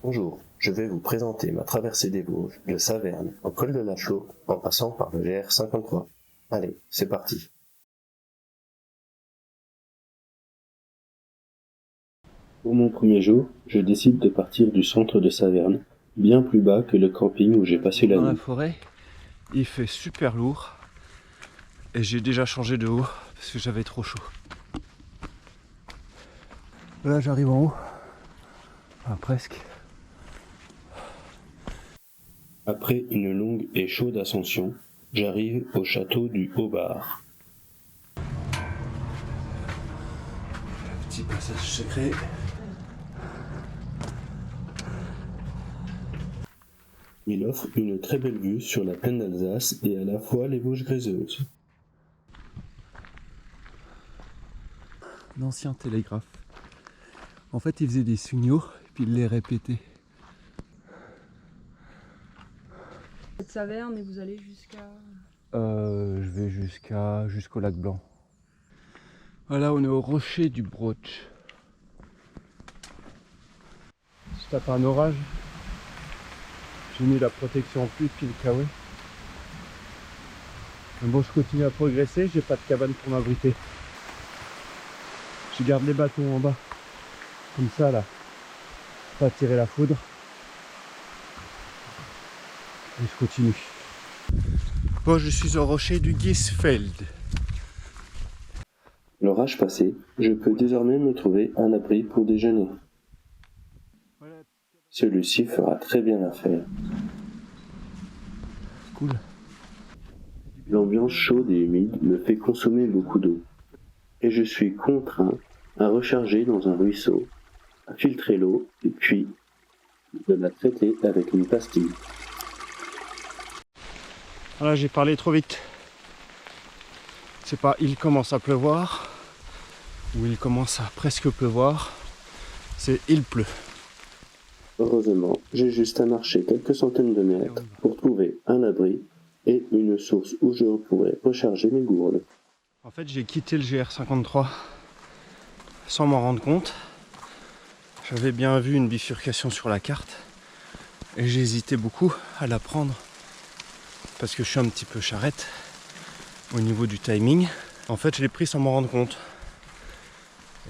Bonjour, je vais vous présenter ma traversée des Vosges de Saverne au col de la Chaux en passant par le GR53. Allez, c'est parti. Pour mon premier jour, je décide de partir du centre de Saverne, bien plus bas que le camping où j'ai passé la nuit. Dans la forêt, il fait super lourd et j'ai déjà changé de haut parce que j'avais trop chaud. Là j'arrive en haut, enfin, presque. Après une longue et chaude ascension, j'arrive au château du Haut-Bar. Petit passage secret. Il offre une très belle vue sur la plaine d'Alsace et à la fois les Vosges gréseuses. L'ancien télégraphe. En fait, il faisait des signaux et puis il les répétait. De Saverne et vous allez jusqu'à... Je vais jusqu'au lac Blanc. Voilà, on est au rocher du Broch. Je tape un orage. J'ai mis la protection en plus puis le kawaii. Mais bon, je continue à progresser, j'ai pas de cabane pour m'abriter. Je garde les bâtons en bas. Comme ça là. Pas tirer la foudre. Et je continue. Bon, je suis au rocher du Gisfeld. L'orage passé, je peux désormais me trouver un abri pour déjeuner. Celui-ci fera très bien l'affaire. Cool. L'ambiance chaude et humide me fait consommer beaucoup d'eau. Et je suis contraint à recharger dans un ruisseau, à filtrer l'eau et puis de la traiter avec une pastille. Voilà, j'ai parlé trop vite. C'est pas il commence à pleuvoir ou il commence à presque pleuvoir. C'est il pleut. Heureusement, j'ai juste à marcher quelques centaines de mètres pour trouver un abri et une source où je pourrais recharger mes gourdes. En fait, j'ai quitté le GR53 sans m'en rendre compte. J'avais bien vu une bifurcation sur la carte et j'hésitais beaucoup à la prendre parce que je suis un petit peu charrette au niveau du timing. En fait, je l'ai pris sans m'en rendre compte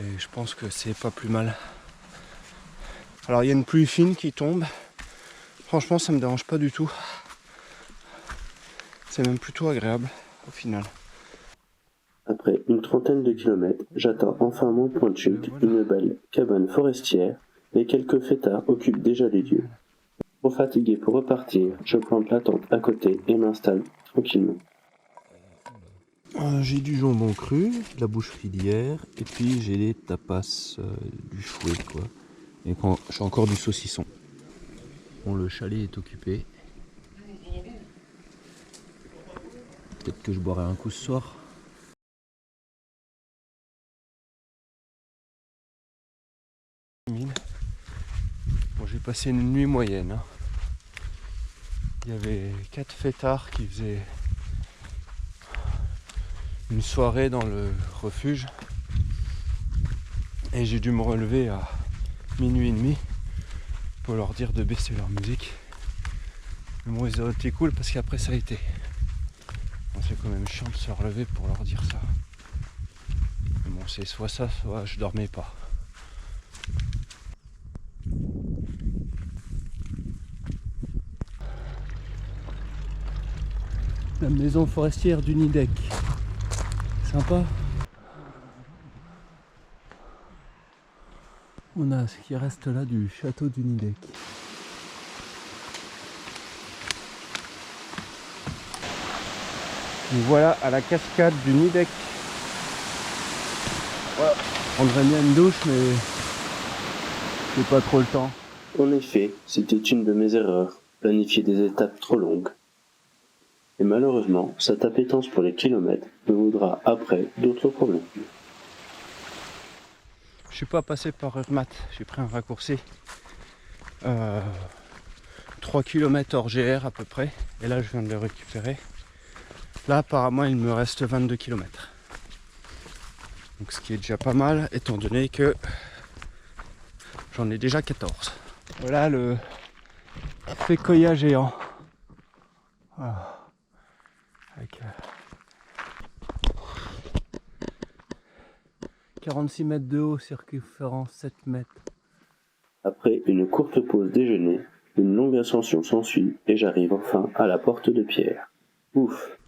et je pense que c'est pas plus mal. Alors, il y a une pluie fine qui tombe. Franchement, ça me dérange pas du tout. C'est même plutôt agréable au final. Après une trentaine de kilomètres, j'atteins enfin mon point de chute, une belle cabane forestière, et quelques fêtards occupent déjà les lieux. Trop fatigué pour repartir, je plante la tente à côté et m'installe tranquillement. J'ai du jambon cru, de la boucherie d'hier, et puis j'ai les tapas du fouet quoi. Et quand j'ai encore du saucisson. Bon, le chalet est occupé. Peut-être que je boirai un coup ce soir. Bon, j'ai passé une nuit moyenne. Il y avait 4 fêtards qui faisaient une soirée dans le refuge. Et j'ai dû me relever à minuit et demi pour leur dire de baisser leur musique. Mais bon, ils auraient été cool parce qu'après ça a été. Bon, c'est quand même chiant de se relever pour leur dire ça. Mais bon, c'est soit ça, soit je dormais pas. La maison forestière du Nidec. Sympa. On a ce qui reste là du château du Nidec. Nous voilà à la cascade du Nidec. Voilà. Je prendrais bien une douche, mais j'ai pas trop le temps. En effet, c'était une de mes erreurs, planifier des étapes trop longues. Et malheureusement, cette appétence pour les kilomètres me vaudra après d'autres problèmes. Je suis pas passé par Urmat, j'ai pris un raccourci. 3 km hors GR à peu près, et là je viens de le récupérer. Là apparemment il me reste 22 km. Donc ce qui est déjà pas mal, étant donné que j'en ai déjà 14. Voilà le séquoia géant. Voilà. Avec 46 mètres de haut, circonférence 7 mètres. Après une courte pause déjeuner, une longue ascension s'ensuit et j'arrive enfin à la porte de pierre. Ouf!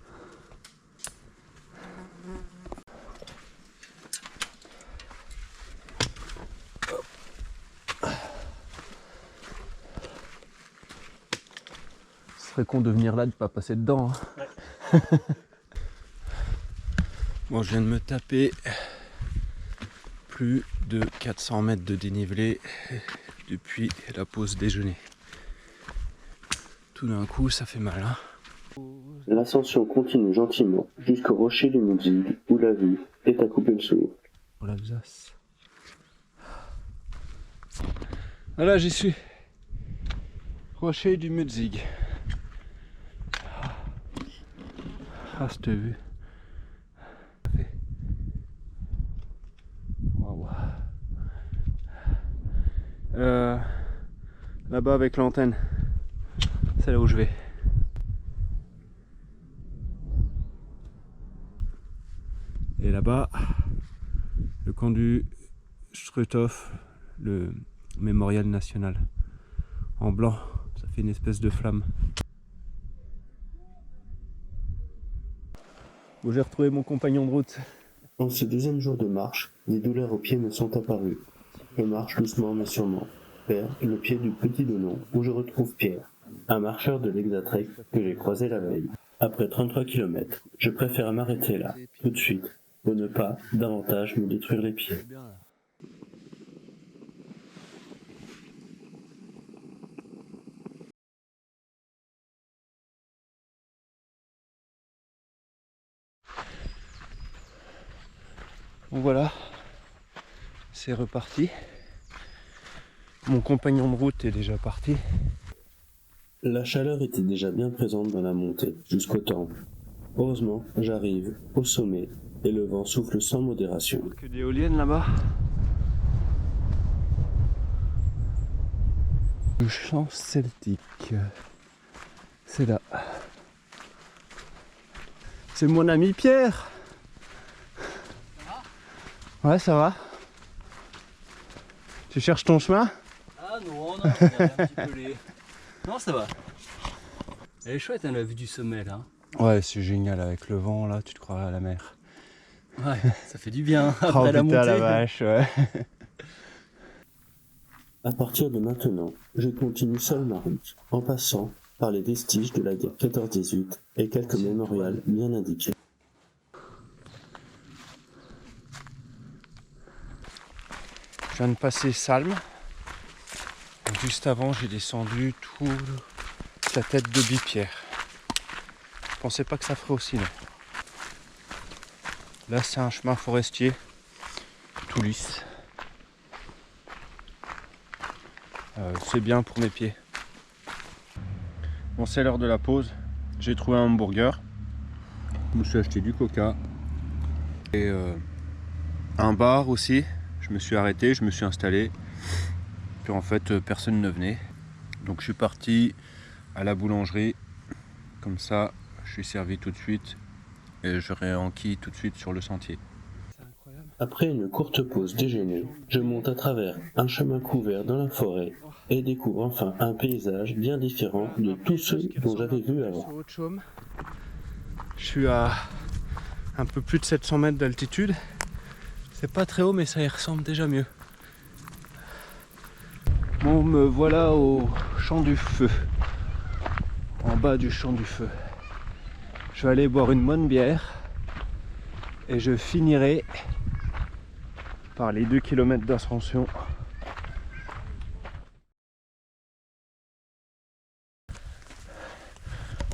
Ce serait con de venir là, de pas passer dedans. Hein. Ouais. Bon, je viens de me taper plus de 400 mètres de dénivelé depuis la pause déjeuner. Tout d'un coup, ça fait mal. Hein. L'ascension continue gentiment jusqu'au rocher du Mudzig où la vue est à couper le souffle. Pour l'Alsace. Voilà, j'y suis. Rocher du Mudzig. Ah, cette vue. Waouh. Là-bas avec l'antenne. C'est là où je vais. Et là-bas, le camp du Struthof, le mémorial national. En blanc, ça fait une espèce de flamme. Bon, j'ai retrouvé mon compagnon de route. En ce deuxième jour de marche, des douleurs aux pieds me sont apparues. Je marche doucement mais sûrement vers le pied du Petit Donon où je retrouve Pierre, un marcheur de l'Exatrek que j'ai croisé la veille. Après 33 km, je préfère m'arrêter là, tout de suite, pour ne pas davantage me détruire les pieds. Bon voilà, c'est reparti. Mon compagnon de route est déjà parti. La chaleur était déjà bien présente dans la montée, jusqu'au temple. Heureusement, j'arrive au sommet et le vent souffle sans modération. Que des éoliennes là-bas. Le chant celtique. C'est là. C'est mon ami Pierre. Ouais, ça va. Tu cherches ton chemin? Ah non, on va un petit peu les... Non, ça va. Elle est chouette, hein, la vue du sommet, là. Ouais, c'est génial avec le vent, là, tu te croirais à la mer. Ouais, ça fait du bien après Oh, la putain, montée. la vache, ouais. À partir de maintenant, je continue seul ma route, en passant par les vestiges de la guerre 14-18 et quelques mémorials bien indiqués. Je viens de passer Salm. Juste avant, j'ai descendu toute la tête de Bipierre. Je pensais pas que ça ferait aussi long. Là, c'est un chemin forestier, tout lisse. C'est bien pour mes pieds. Bon, c'est l'heure de la pause. J'ai trouvé un hamburger. Je me suis acheté du coca. Et un bar aussi. Je me suis arrêté, je me suis installé. Puis en fait, personne ne venait. Donc je suis parti à la boulangerie. Comme ça, je suis servi tout de suite. Et je réenquille tout de suite sur le sentier. Après une courte pause déjeuner, je monte à travers un chemin couvert dans la forêt et découvre enfin un paysage bien différent de tous ceux dont j'avais vu avant. Je suis à un peu plus de 700 mètres d'altitude. C'est pas très haut, mais ça y ressemble déjà mieux. Bon, me voilà au champ du feu. En bas du champ du feu. Je vais aller boire une bonne bière. Et je finirai par les 2 km d'ascension.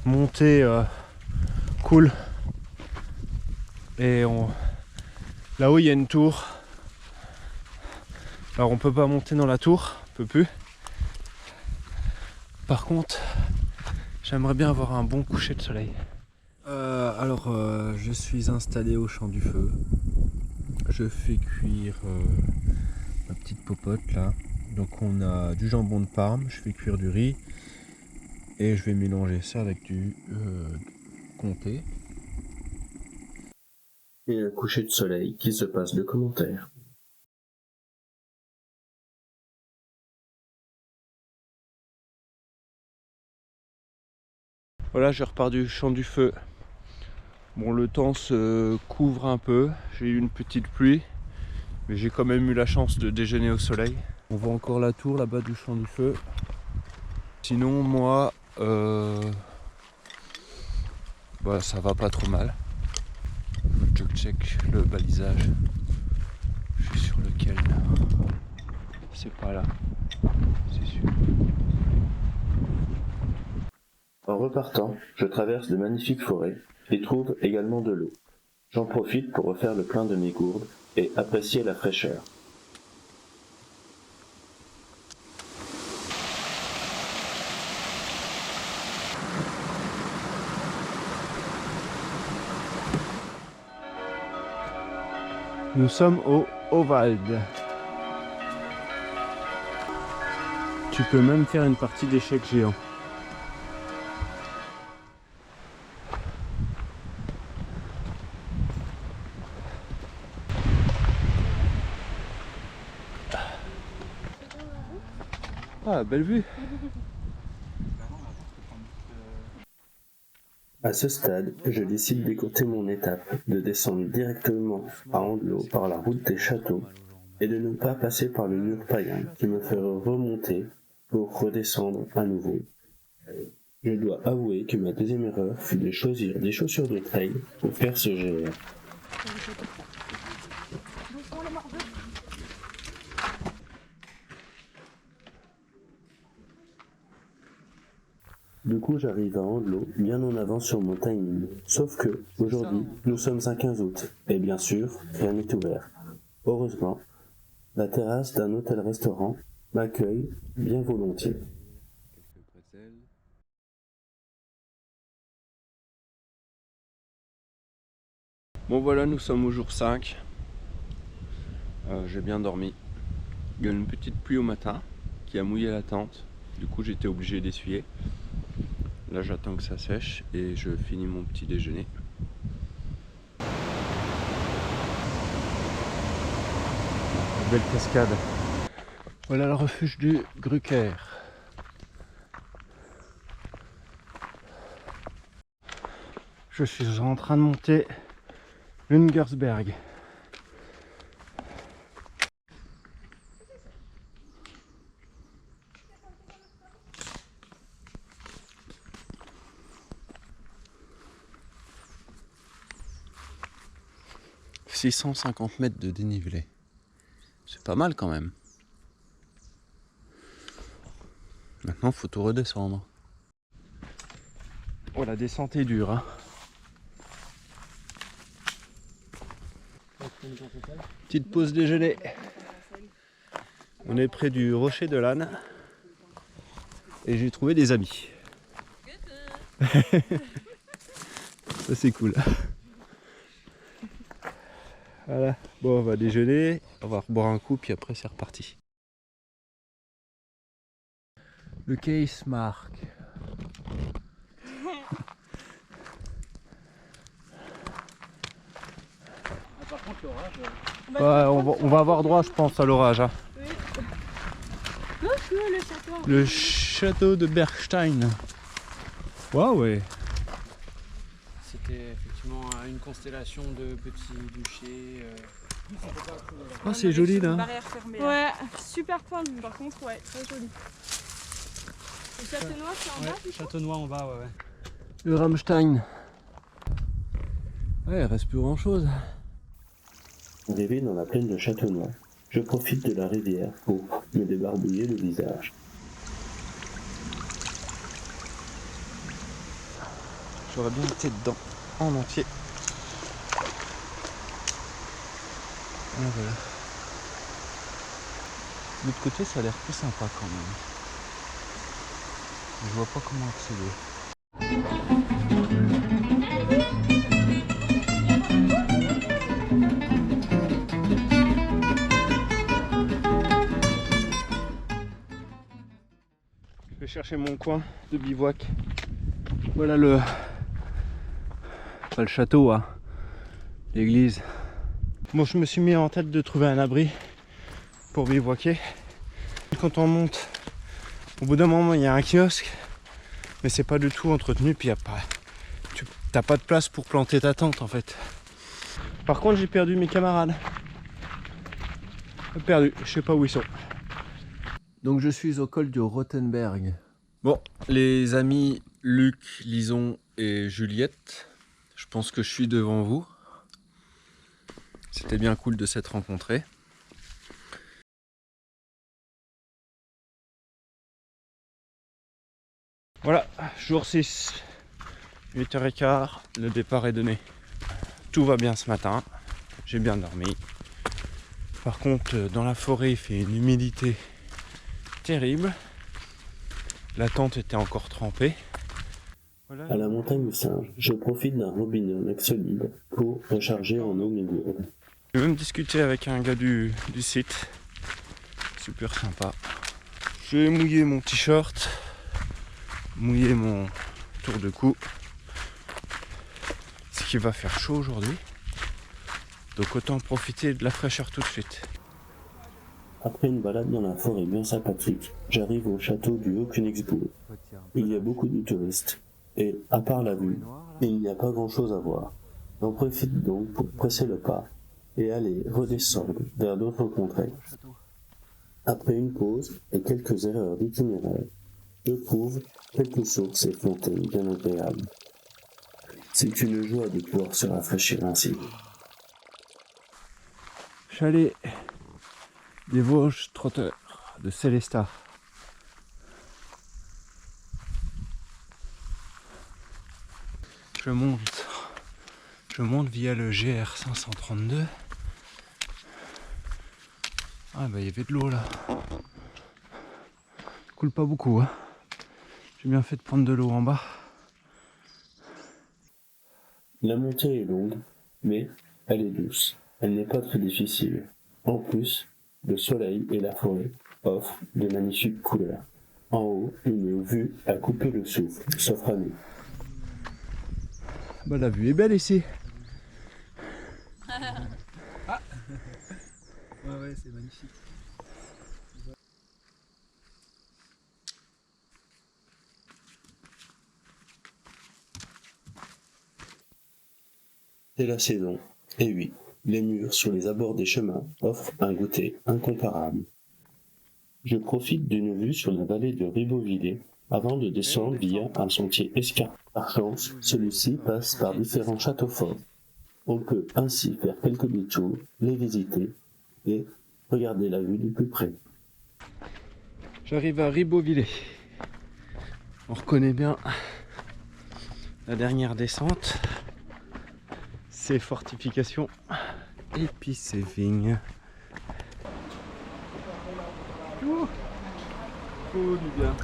Montée cool. Et là-haut il y a une tour. Alors on peut pas monter dans la tour, on peut plus. Par contre, j'aimerais bien avoir un bon coucher de soleil. Je suis installé au champ du feu. Je fais cuire ma petite popote là. Donc on a du jambon de Parme, je fais cuire du riz et je vais mélanger ça avec du comté. Et un coucher de soleil qui se passe de commentaires. Voilà, je repars du champ du feu. Bon, le temps se couvre un peu, j'ai eu une petite pluie, mais j'ai quand même eu la chance de déjeuner au soleil. On voit encore la tour là-bas du champ du feu. Sinon, moi, ça va pas trop mal. Je check le balisage. Je suis sur lequel là? C'est pas là, c'est sûr. En repartant, je traverse de magnifiques forêts et trouve également de l'eau. J'en profite pour refaire le plein de mes gourdes et apprécier la fraîcheur. Nous sommes au Auwald. Tu peux même faire une partie d'échecs géants. Ah, belle vue. À ce stade, je décide d'écourter mon étape, de descendre directement à Andelot par la route des châteaux et de ne pas passer par le mur païen qui me ferait remonter pour redescendre à nouveau. Je dois avouer que ma deuxième erreur fut de choisir des chaussures de trail pour faire ce GR. Du coup, j'arrive à Andelot bien en avance sur mon timing. Sauf que, aujourd'hui, nous sommes un 15 août, et bien sûr, rien n'est ouvert. Heureusement, la terrasse d'un hôtel-restaurant m'accueille bien volontiers. Bon voilà, nous sommes au jour 5. J'ai bien dormi. Il y a une petite pluie au matin qui a mouillé la tente. Du coup j'étais obligé d'essuyer. Là j'attends que ça sèche et je finis mon petit déjeuner. Belle cascade. Voilà le refuge du Grucker. Je suis en train de monter l'Ungersberg. « 650 mètres de dénivelé. C'est pas mal quand même. Maintenant, faut tout redescendre. Oh, la descente est dure, hein. Petite pause déjeuner. On est près du rocher de l'âne. Et j'ai trouvé des amis. Ça c'est cool. Voilà. Bon, on va déjeuner, on va boire un coup, puis après c'est reparti. Le Case Mark. Par contre, l'orage. Ouais, on va avoir droit, je pense, à l'orage. Hein. Oui. Le château. Le château de Bergstein. Waouh, ouais. C'était effectivement une constellation de petits duchés. Oh, c'est joli là. Barrière fermée. Ouais, super point de vue. Par contre, ouais, très joli. Le château noir, c'est en bas, du coup. Château Noir en bas, ouais. Le Rammstein. Ouais, il reste plus grand chose. Arrivé dans la plaine de Châteaunois, je profite de la rivière pour me débarbouiller le visage. J'aurais bien été dedans en entier. Ah, voilà. De l'autre côté, ça a l'air plus sympa quand même. Je vois pas comment accéder. Je vais chercher mon coin de bivouac. Voilà le... Pas le château, hein. L'église. Bon, je me suis mis en tête de trouver un abri pour bivouaquer. Quand on monte, au bout d'un moment, il y a un kiosque, mais c'est pas du tout entretenu, puis t'as pas de place pour planter ta tente en fait. Par contre, j'ai perdu mes camarades. Perdu, je sais pas où ils sont. Donc je suis au col du Rothenberg. Bon, les amis Luc, Lison et Juliette, je pense que je suis devant vous. C'était bien cool de s'être rencontrés. Voilà, jour 6, 8h15, le départ est donné. Tout va bien ce matin, j'ai bien dormi. Par contre, dans la forêt, il fait une humidité terrible. La tente était encore trempée. Voilà. À la montagne du Singe, je profite d'un robinet en accès libre pour recharger en eau mes gourdes. J'ai même discuté avec un gars du site, super sympa. J'ai mouillé mon t-shirt, mouillé mon tour de cou. Ce qui va faire chaud aujourd'hui. Donc autant profiter de la fraîcheur tout de suite. Après une balade dans la forêt bien sympathique, j'arrive au château du Haut-Königsbourg. Il y a beaucoup de touristes, et à part la vue, il n'y a pas grand-chose à voir. J'en profite donc pour presser le pas et aller redescendre vers d'autres contrées. Après une pause et quelques erreurs d'itinéraire, je trouve quelques sources et fontaines bien agréables. C'est une joie de pouvoir se rafraîchir ainsi. Chalet des Vosges trotteurs de Célestat. Je monte via le GR 532. Ah bah il y avait de l'eau là. Coule pas beaucoup, hein. J'ai bien fait de prendre de l'eau en bas. La montée est longue, mais elle est douce. Elle n'est pas très difficile. En plus, le soleil et la forêt offrent de magnifiques couleurs. En haut, une vue à couper le souffle s'offre à nous. Bah la vue est belle ici. Ouais, c'est magnifique. C'est la saison, et oui, les murs sur les abords des chemins offrent un goûter incomparable. Je profite d'une vue sur la vallée de Ribeauvillé avant de descendre via un sentier escarpé. Par chance, celui-ci passe par différents châteaux forts. On peut ainsi faire quelques détours, les visiter et regarder la vue de plus près. J'arrive à Ribeauvillé. On reconnaît bien la dernière descente. Ces fortifications et puis ces vignes. Oh, du bien.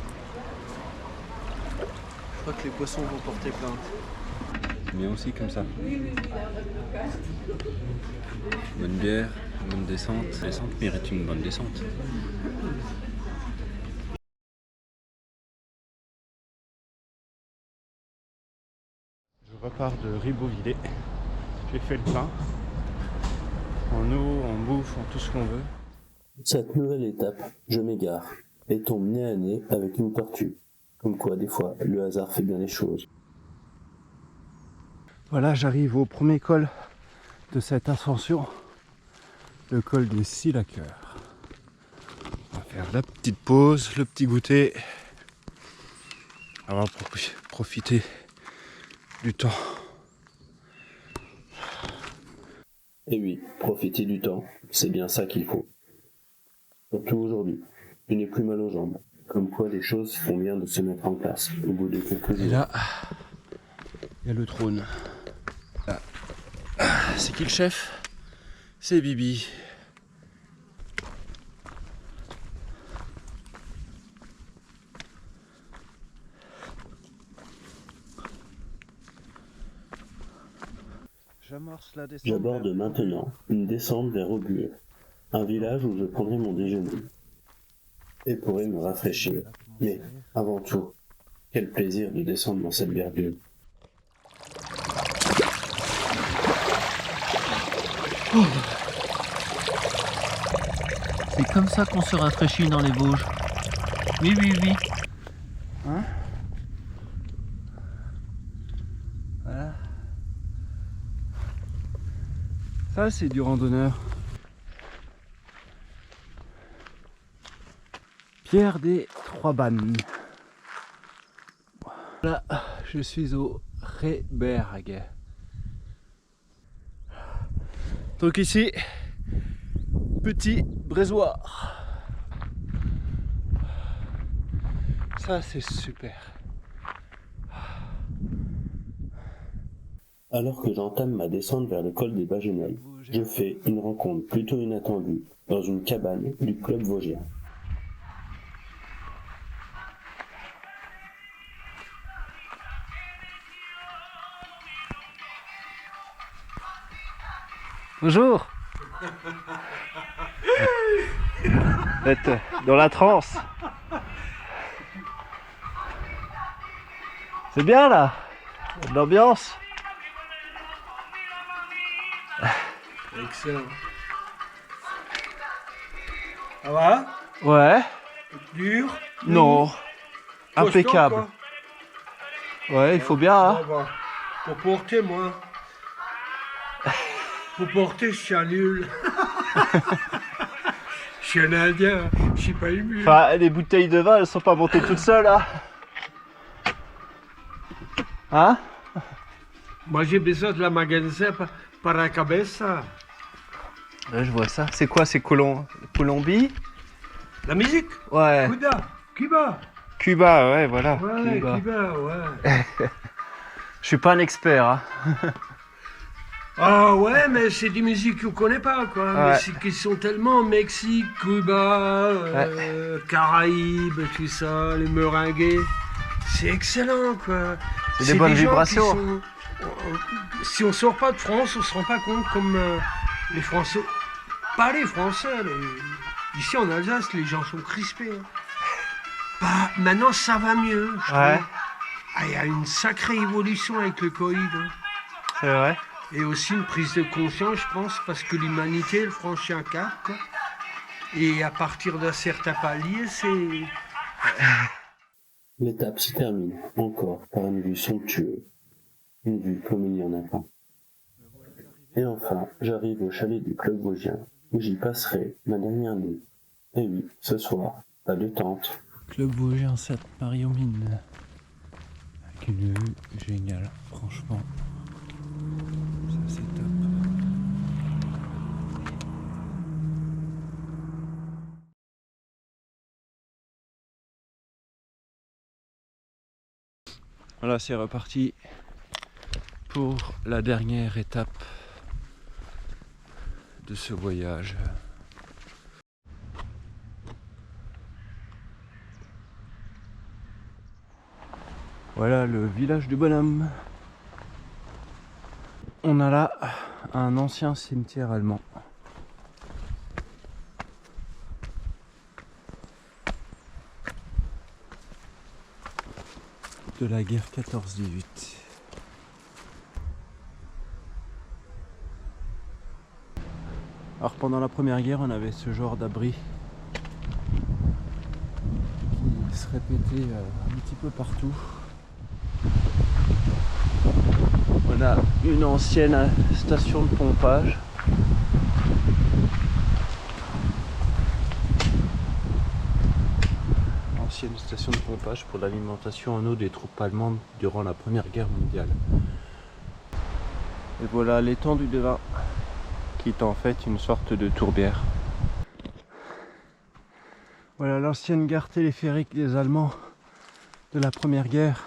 Je crois que les poissons vont porter plainte. C'est bien aussi comme ça. Bonne bière, bonne descente. La descente mérite une bonne descente. Je repars de Ribeauvillé. J'ai fait le plein. En eau, en bouffe, en tout ce qu'on veut. Cette nouvelle étape, je m'égare et tombe nez à nez avec une tortue. Comme quoi, des fois, le hasard fait bien les choses. Voilà, j'arrive au premier col de cette ascension, le col des Silaqueurs. On va faire la petite pause, le petit goûter. On va profiter du temps. Et oui, profiter du temps, c'est bien ça qu'il faut. Surtout aujourd'hui, je n'ai plus mal aux jambes. Comme quoi les choses font bien de se mettre en place au bout de quelques jours. Et là, il y a le trône. Là. C'est qui le chef? C'est Bibi. J'aborde maintenant une descente vers Augur, un village où je prendrai mon déjeuner et pourrai me rafraîchir Mais, avant tout, quel plaisir de descendre dans cette verdure. C'est comme ça qu'on se rafraîchit dans les Vosges. Oui, oui, oui. Hein? Voilà. Ça, c'est du randonneur. Pierre des Trois Bannes. Là, je suis au Réberg. Donc ici, petit brésoir. Ça, c'est super. Alors que j'entame ma descente vers le col des Bagenelles, je fais une rencontre plutôt inattendue dans une cabane du club vosgien. Bonjour. Vous êtes dans la transe. C'est bien là. L'ambiance. Excellent. Ça va? Ouais. Dur? Non. Impeccable. Costaud, Ouais, il faut bien. Hein. quoi. Bah, pour porter, moi. Pour porter, je suis un nul. Je suis un Indien, je suis pas ému. Enfin, les bouteilles de vin, elles sont pas montées toutes seules, hein. Hein? Moi, j'ai besoin de la magasin para la cabeza. Ouais, je vois ça. C'est quoi, c'est Colombie? La musique? Ouais. Cuba. Cuba, ouais, voilà. Ouais, Cuba. Cuba, ouais. Je suis pas un expert, hein. Ah ouais, mais c'est des musiques qu'on connaît pas, quoi. Ouais. Mais qui sont tellement Mexique, Cuba, Caraïbes, tout ça, les meringues. C'est excellent, quoi. C'est des bonnes gens vibrations. qui sont- Si on sort pas de France, on se rend pas compte comme les Français. Pas les Français. Ici en Alsace, les gens sont crispés. Hein. Bah, maintenant, ça va mieux. Je Ouais. trouve. Ah, il y a une sacrée évolution avec le Covid. Hein. C'est vrai. Et aussi une prise de conscience, je pense, parce que l'humanité, elle franchit un cap. Quoi. Et à partir d'un certain palier, c'est... L'étape se termine encore par une vue somptueuse. Une vue comme il n'y en a pas. Et enfin, j'arrive au chalet du club vosgien, où j'y passerai ma dernière nuit. Et oui, ce soir, pas de tente. Club Vosgien Sainte-Marie-aux-Mines. Avec une vue géniale, franchement. Ça, c'est top. Voilà, c'est reparti pour la dernière étape de ce voyage. Voilà le village du bonhomme. On a là un ancien cimetière allemand. De la guerre 14-18. Alors pendant la première guerre, on avait ce genre d'abri qui se répétait un petit peu partout. On a une ancienne station de pompage. Ancienne station de pompage pour l'alimentation en eau des troupes allemandes durant la Première Guerre mondiale. Et voilà l'étendue de vin, qui est en fait une sorte de tourbière. Voilà l'ancienne gare téléphérique des Allemands de la Première Guerre.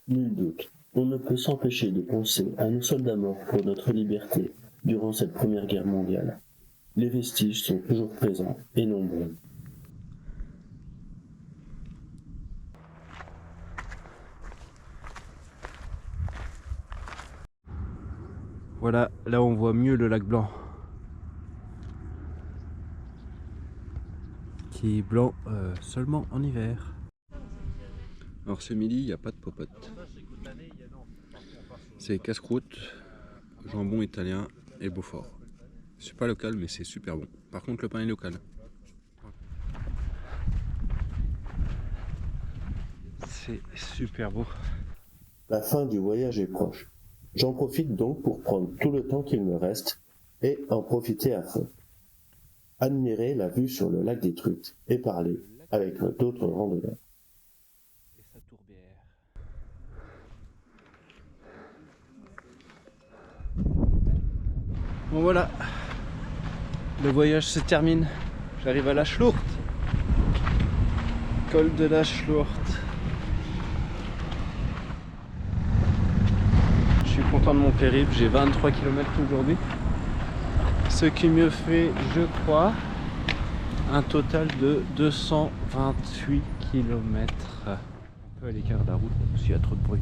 Nul doute, on ne peut s'empêcher de penser à nos soldats morts pour notre liberté durant cette Première Guerre mondiale. Les vestiges sont toujours présents et nombreux. Voilà, là on voit mieux le lac Blanc. Qui est blanc seulement en hiver. Alors ce midi, il n'y a pas de popote. C'est casse-croûte, jambon italien et Beaufort. C'est pas local mais c'est super bon. Par contre le pain est local. C'est super beau. La fin du voyage est proche. J'en profite donc pour prendre tout le temps qu'il me reste et en profiter à fond. Admirer la vue sur le lac des Truites et parler avec d'autres randonneurs. Et sa tourbière. Bon voilà, le voyage se termine. J'arrive à la Schlourte. Col de la Schlourte. Je suis content de mon périple, j'ai 23 km aujourd'hui. Ce qui me fait, je crois, un total de 228 km. Un peu à l'écart de la route, s'il y a trop de bruit.